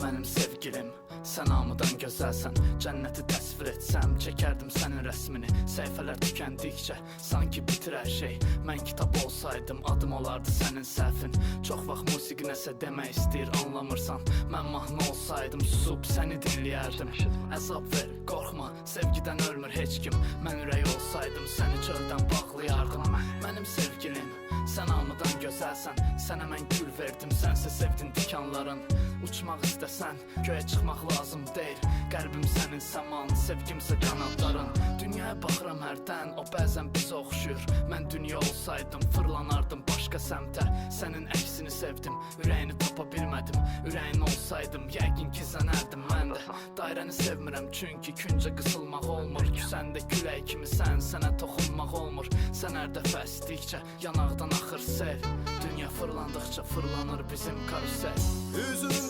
Mənim sevgilim, sən hamıdan gözəlsən. Cənnəti təsvir etsəm, çəkərdim sənin rəsmini. Səhifələr tükəndikcə, sanki bitir hər şey. Mən kitab olsaydım, adım olardı sənin səhvin. Çox vaxt musiqi nəsə demək istəyir, anlamırsan. Mən mahnı olsaydım, susub səni dinləyərdim. Əzab ver, qorxma, sevgidən ölmür heç kim. Mən ürək olsaydım, səni çöldən bağlayardım. Mənim sevgilim, sən hamıdan gözəlsən. Sənə mən gül verdim, sənsə sevdin tikanların. Uçmaq istəsən, göyə çıxmaq lazım deyil. Qəlbim sənin səman, sevgimsə qanadların. Dünyaya baxıram hərdən, o bəzən bizə oxşuyur. Mən dünya olsaydım, fırlanardım başqa səmtə. Sənin əksini sevdim, ürəyini tapa bilmədim. Ürəyin olsaydım, yəqin ki sənərdim mən də. Dairəni sevmirəm, çünki küncə qısılmaq olmur. Küsəndə külək kimi sənə toxunmaq olmur. Sən hər dəfə əsdikcə, yanaqdan axır sel. Dünya fırlandıqca fırlanır bizim karusel. Üzün